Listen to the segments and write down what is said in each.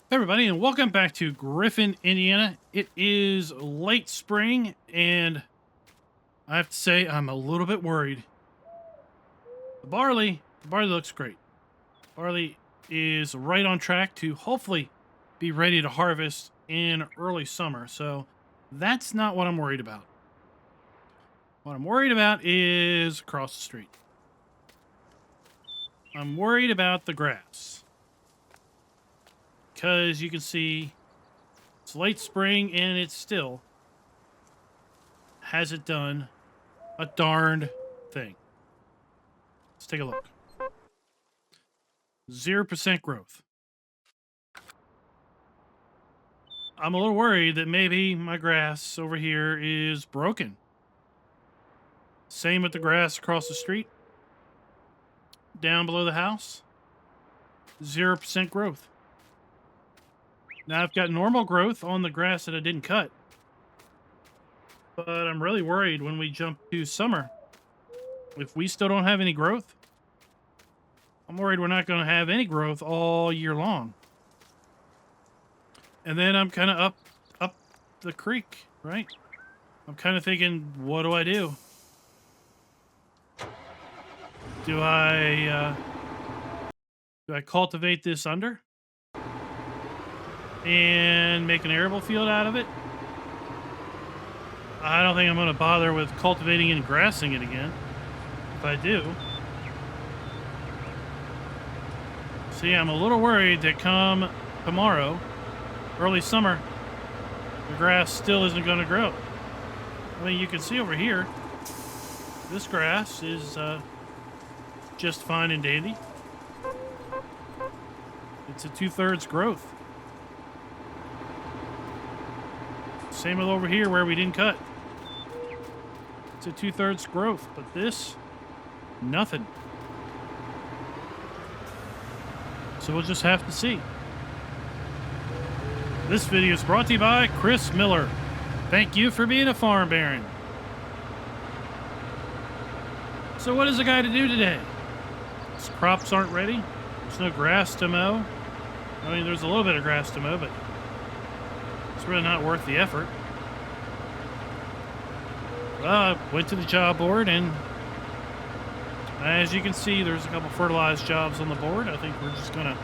Hey everybody, and welcome back to Griffin, Indiana. It is late spring, and I have to say I'm a little bit worried. The barley looks great. Barley is right on track to hopefully be ready to harvest in early summer. So that's not what I'm worried about. What I'm worried about is across the street. I'm worried about the grass. Because you can see it's late spring and it still hasn't done a darned thing. Let's take a look. 0% growth. I'm a little worried that maybe my grass over here is broken. Same with the grass across the street. Down below the house. 0% growth. Now I've got normal growth on the grass that I didn't cut. But I'm really worried when we jump to summer. If we still don't have any growth, I'm worried we're not going to have any growth all year long. And then I'm kind of up the creek, right? I'm kind of thinking, what do I do? Do I cultivate this under and make an arable field out of it? I don't think I'm going to bother with cultivating and grassing it again. If I do, see, I'm a little worried that come tomorrow, early summer, the grass still isn't going to grow. I mean, you can see over here, this grass is just fine and dandy. It's a 2/3 growth. Same with over here where we didn't cut. It's a 2/3 growth, but this, nothing. So we'll just have to see. This video is brought to you by Chris Miller. Thank you for being a farm baron. So what is the guy to do today? His crops aren't ready. There's no grass to mow. I mean, there's a little bit of grass to mow, but it's really not worth the effort. Well, I went to the job board, and as you can see, there's a couple fertilized jobs on the board. I think we're just going to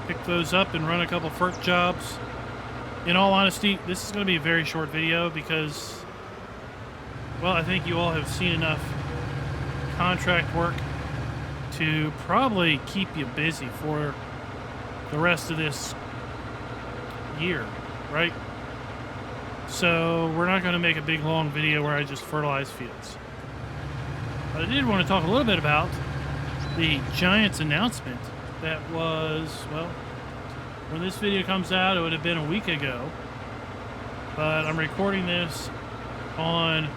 pick those up and run a couple fert jobs. In all honesty, this is going to be a very short video because, well, I think you all have seen enough contract work to probably keep you busy for the rest of this year, right? So we're not going to make a big long video where I just fertilize fields. But I did want to talk a little bit about the Giants announcement that was, well, when this video comes out, it would have been a week ago. But I'm recording this on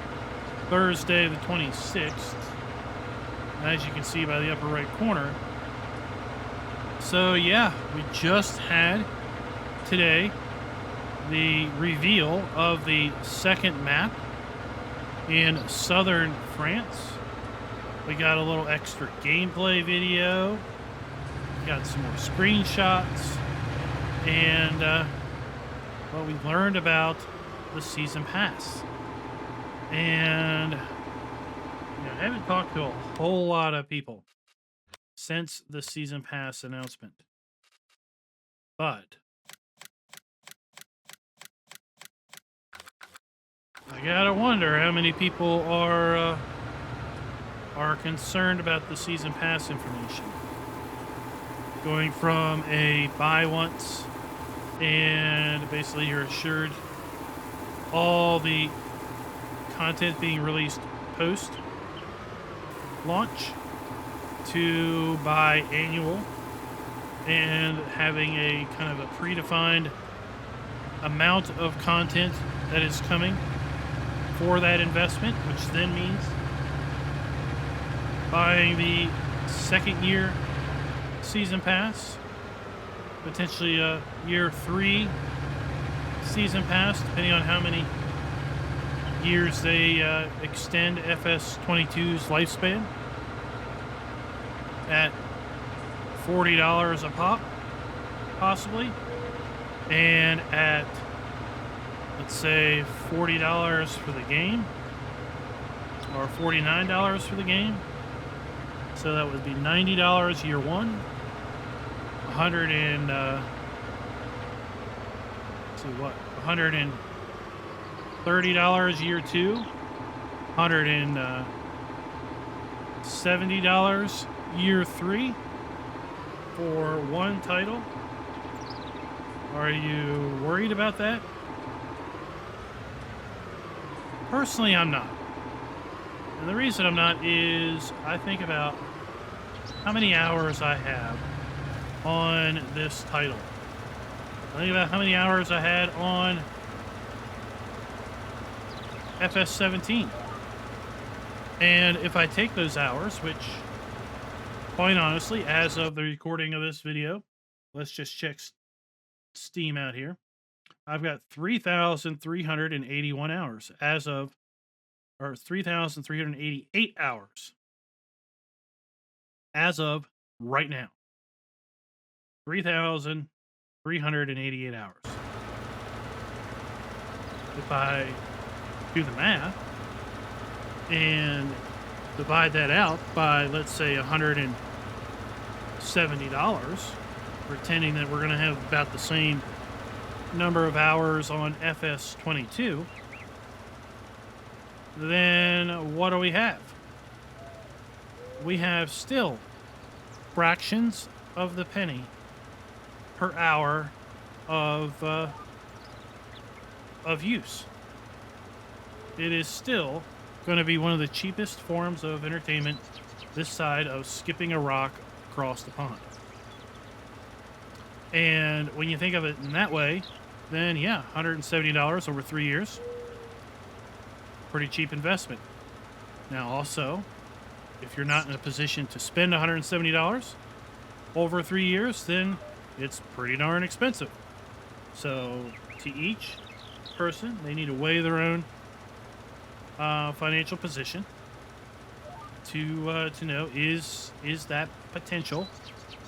Thursday the 26th, as you can see by the upper right corner. So yeah, we just had today the reveal of the second map in southern France. We got a little extra gameplay video. We got some more screenshots. And, well, we learned about the season pass. And I haven't talked to a whole lot of people since the season pass announcement. But I gotta wonder how many people are concerned about the season pass information. Going from a buy once, and basically you're assured all the content being released post launch, to buy annual and having a kind of a predefined amount of content that is coming for that investment, which then means buying the second year season pass, potentially a year 3 season pass, depending on how many years they extend FS22's lifespan at $40 a pop. possibly. And at, let's say, $40 for the game, or $49 for the game. So that would be $90 year one, 100 and let's see what, $130 year two, $170 year three for one title. Are you worried about that? Personally, I'm not. And the reason I'm not is I think about how many hours I have on this title. I think about how many hours I had on FS17. And if I take those hours, which, quite honestly, as of the recording of this video, let's just check Steam out here. I've got 3,381 hours as of, or 3,388 hours as of right now. 3,388 hours. If I do the math and divide that out by, let's say, $170, pretending that we're going to have about the same number of hours on FS22, then what do we have? We have still fractions of the penny per hour of use. It is still going to be one of the cheapest forms of entertainment this side of skipping a rock across the pond. And when you think of it in that way, then yeah, $170 over 3 years. Pretty cheap investment. Now also, if you're not in a position to spend $170 over 3 years, then it's pretty darn expensive. So to each person, they need to weigh their own financial position to know is that potential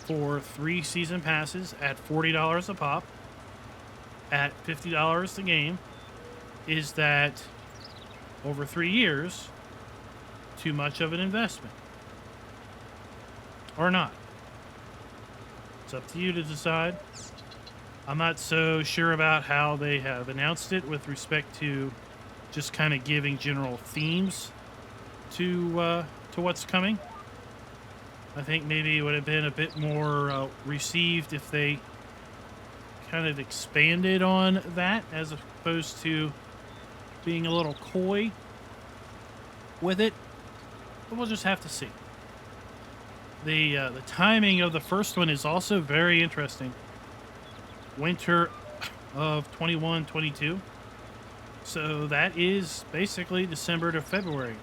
for 3 season passes at $40 a pop, at $50 a game, is that over 3 years too much of an investment or not? It's up to you to decide. I'm not so sure about how they have announced it with respect to just kind of giving general themes to what's coming. I think maybe it would have been a bit more received if they kind of expanded on that as opposed to being a little coy with it. But we'll just have to see. The timing of the first one is also very interesting. Winter of 21-22. So that is basically December to February.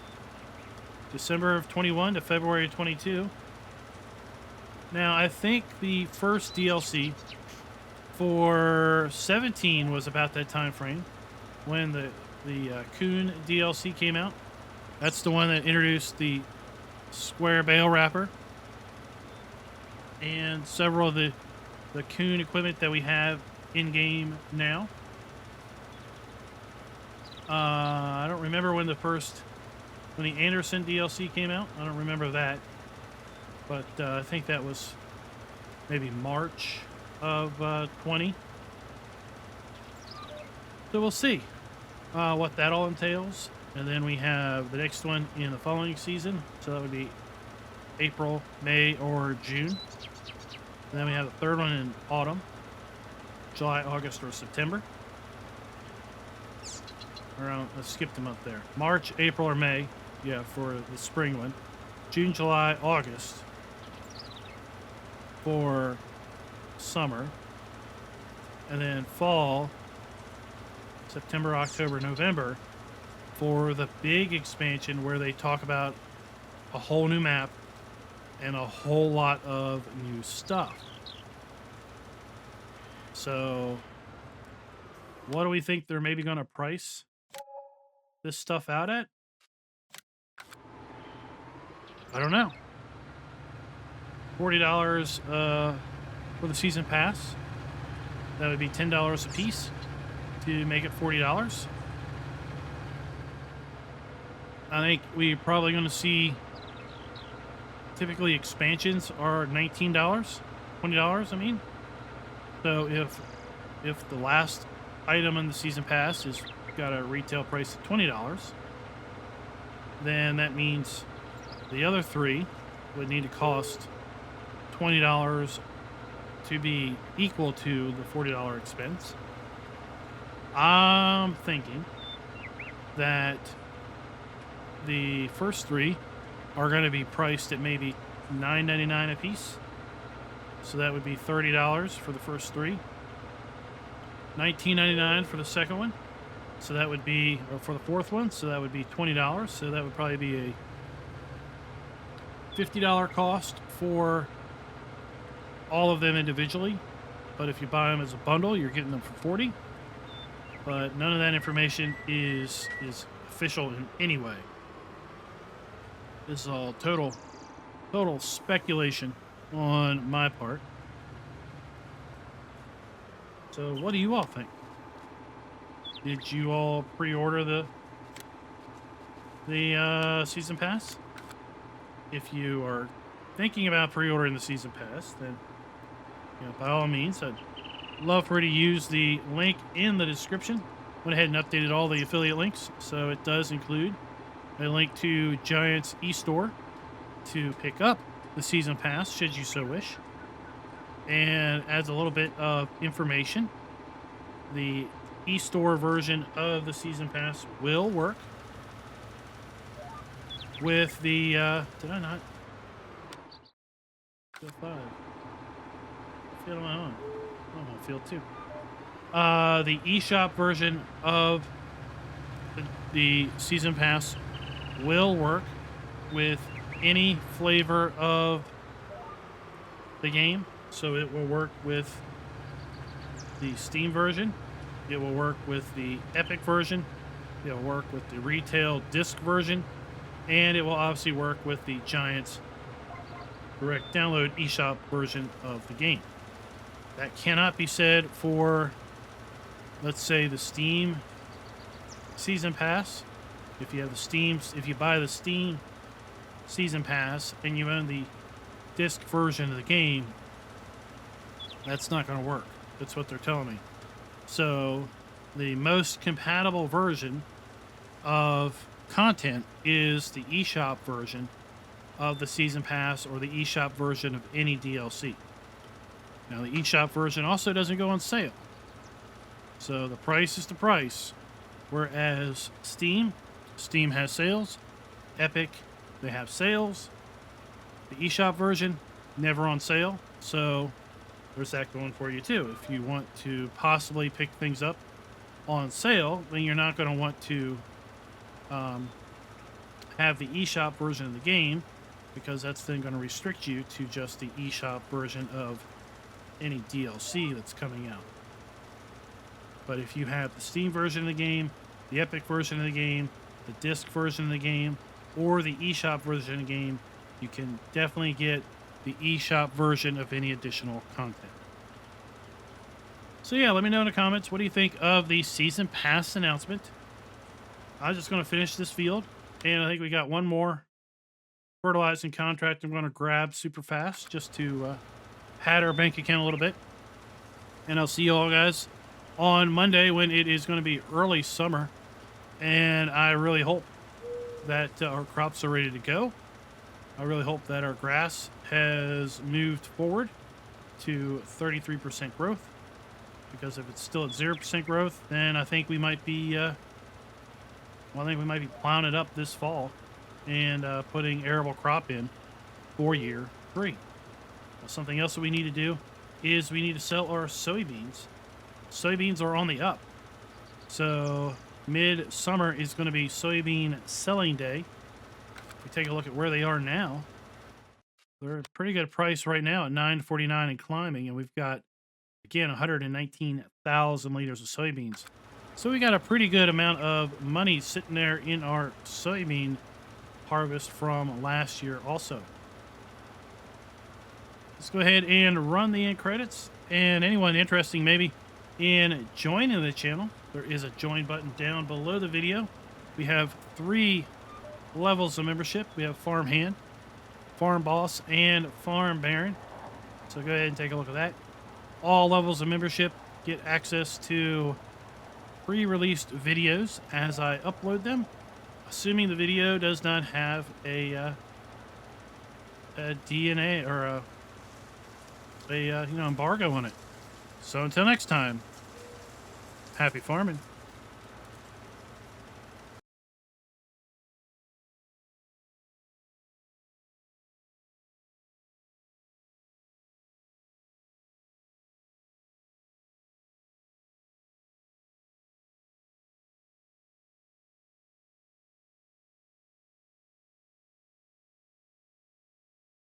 December of 21 to February 22. Now, I think the first DLC for 17 was about that time frame when the Coon DLC came out. That's the one that introduced the square bale wrapper and several of the Coon equipment that we have in game now. I don't remember when the Anderson DLC came out. I don't remember that, but I think that was maybe March of 20. So we'll see what that all entails. And then we have the next one in the following season. So that would be April, May, or June. And then we have the third one in autumn, July, August, or September. Around, let's skip the month there. March, April, or May. Yeah, for the spring one. June, July, August for summer. And then fall, September, October, November for the big expansion where they talk about a whole new map and a whole lot of new stuff. So what do we think they're maybe going to price this stuff out at? I don't know. $40 for the season pass. That would be $10 a piece to make it $40. I think we're probably going to see, typically expansions are $19, $20, I mean. So if the last item in the season pass has got a retail price of $20, then that means the other three would need to cost $20 to be equal to the $40 expense. I'm thinking that the first three are going to be priced at maybe $9.99 a piece. So that would be $30 for the first three. $19.99 for the second one. So that would be, or for the fourth one, so that would be $20. So that would probably be a $50 cost for all of them individually. But if you buy them as a bundle, you're getting them for $40. But none of that information is official in any way. This is all total speculation on my part. So what do you all think? Did you all pre-order the season pass? If you are thinking about pre-ordering the season pass, then by all means, I'd love for you to use the link in the description. Went ahead and updated all the affiliate links, so it does include a link to Giants eStore to pick up the season pass should you so wish, and adds a little bit of information. The eStore version of the season pass will work with the did I not field 5 field on my own? I'm on field 2. The eShop version of the season pass will work with any flavor of the game. So it will work with the Steam version. It will work with the Epic version. It will work with the retail disc version. And it will obviously work with the Giants direct download eShop version of the game. That cannot be said for, let's say, the Steam season pass. If you buy the Steam season pass and you own the disc version of the game, that's not going to work. That's what they're telling me. So the most compatible version of content is the eShop version of the season pass or the eShop version of any DLC. Now the eShop version also doesn't go on sale. So the price is the price. Whereas Steam has sales. Epic, they have sales. The eShop version, never on sale. So there's that going for you too. If you want to possibly pick things up on sale, then you're not going to want to have the eShop version of the game, because that's then going to restrict you to just the eShop version of any DLC that's coming out. But if you have the Steam version of the game, the Epic version of the game, the disc version of the game, or the eShop version of the game, you can definitely get the eShop version of any additional content. So yeah, let me know in the comments, what do you think of the season pass announcement? I'm just going to finish this field, and I think we got one more fertilizing contract I'm going to grab super fast just to pad our bank account a little bit. And I'll see you all guys on Monday when it is going to be early summer, and I really hope that our crops are ready to go. I really hope that our grass has moved forward to 33% growth, because if it's still at 0% growth, then I think we might be plowing it up this fall and putting arable crop in for year 3. Well, something else that we need to do is we need to sell our soybeans. Soybeans are on the up. So mid-summer is going to be soybean selling day. If we take a look at where they are now, they're at a pretty good price right now at $9.49 and climbing, and we've got, again, 119,000 liters of soybeans. So we got a pretty good amount of money sitting there in our soybean harvest from last year also. Let's go ahead and run the end credits. And anyone interested maybe in joining the channel. There is a join button down below the video. We have 3 levels of membership. We have Farm Hand, Farm Boss, and Farm Baron. So go ahead and take a look at that. All levels of membership get access to pre-released videos as I upload them, assuming the video does not have a DNA or a embargo on it. So until next time, happy farming.